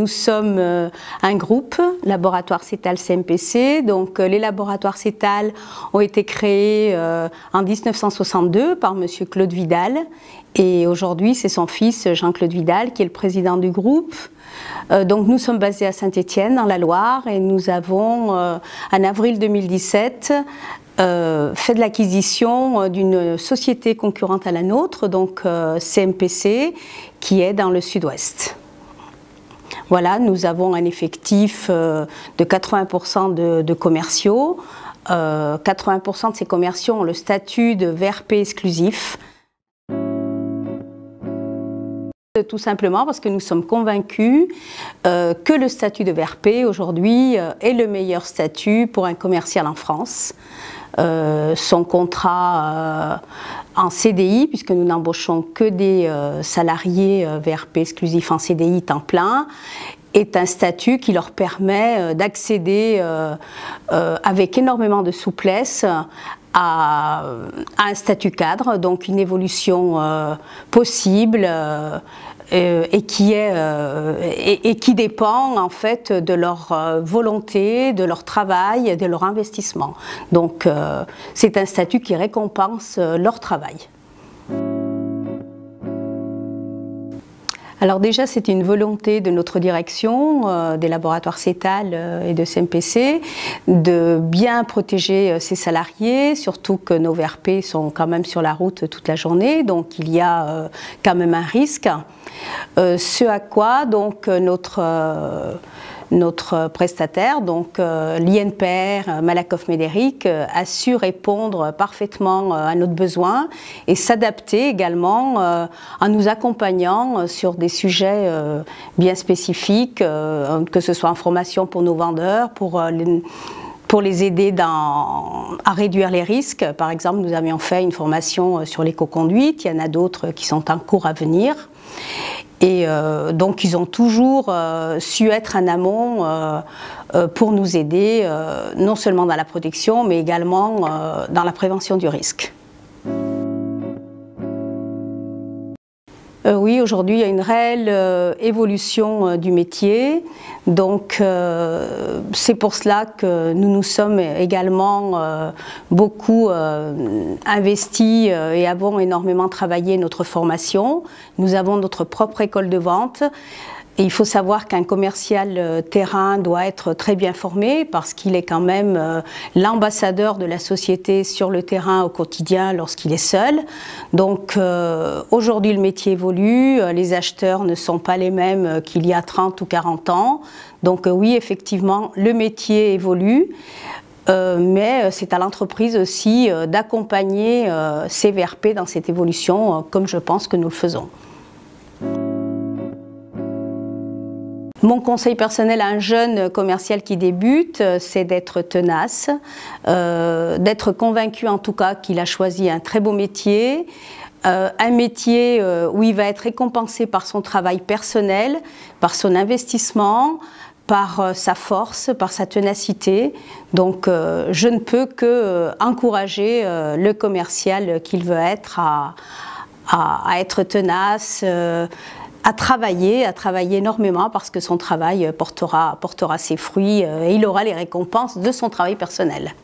nous sommes un groupe, Laboratoire CETAL CMPC. Donc, les laboratoires CETAL ont été créés en 1962 par M. Claude Vidal. Et aujourd'hui, c'est son fils Jean-Claude Vidal qui est le président du groupe. Donc nous sommes basés à Saint-Étienne dans la Loire et nous avons en avril 2017 fait de l'acquisition d'une société concurrente à la nôtre, donc CMPC, qui est dans le sud-ouest. Voilà, nous avons un effectif de 80% de commerciaux. 80% de ces commerciaux ont le statut de VRP exclusif. Tout simplement parce que nous sommes convaincus que le statut de VRP aujourd'hui est le meilleur statut pour un commercial en France. Son contrat en CDI, puisque nous n'embauchons que des salariés VRP exclusifs en CDI temps plein, est un statut qui leur permet d'accéder avec énormément de souplesse à un statut cadre, donc une évolution possible et qui dépend en fait de leur volonté, de leur travail, de leur investissement. Donc c'est un statut qui récompense leur travail. Alors déjà, c'est une volonté de notre direction, des laboratoires CETAL et de CMPC, de bien protéger ses salariés, surtout que nos VRP sont quand même sur la route toute la journée, donc il y a quand même un risque. Ce à quoi donc notre prestataire, donc l'INPR Malakoff Médéric, a su répondre parfaitement à notre besoin et s'adapter également en nous accompagnant sur des sujets bien spécifiques, que ce soit en formation pour nos vendeurs, pour les aider à réduire les risques. Par exemple, nous avions fait une formation sur l'éco-conduite, il y en a d'autres qui sont en cours à venir. Et donc ils ont toujours su être en amont pour nous aider, non seulement dans la protection, mais également dans la prévention du risque. Oui, aujourd'hui, il y a une réelle évolution du métier. Donc, c'est pour cela que nous nous sommes également beaucoup investis et avons énormément travaillé notre formation. Nous avons notre propre école de vente. Et il faut savoir qu'un commercial terrain doit être très bien formé parce qu'il est quand même l'ambassadeur de la société sur le terrain au quotidien lorsqu'il est seul. Donc aujourd'hui le métier évolue, les acheteurs ne sont pas les mêmes qu'il y a 30 ou 40 ans. Donc oui, effectivement, le métier évolue. Mais c'est à l'entreprise aussi d'accompagner ses VRP dans cette évolution, comme je pense que nous le faisons. Mon conseil personnel à un jeune commercial qui débute, c'est d'être tenace, d'être convaincu en tout cas qu'il a choisi un très beau métier, un métier où il va être récompensé par son travail personnel, par son investissement, par sa force, par sa ténacité. Donc je ne peux que encourager le commercial qu'il veut être à être tenace, à travailler énormément parce que son travail portera ses fruits et il aura les récompenses de son travail personnel.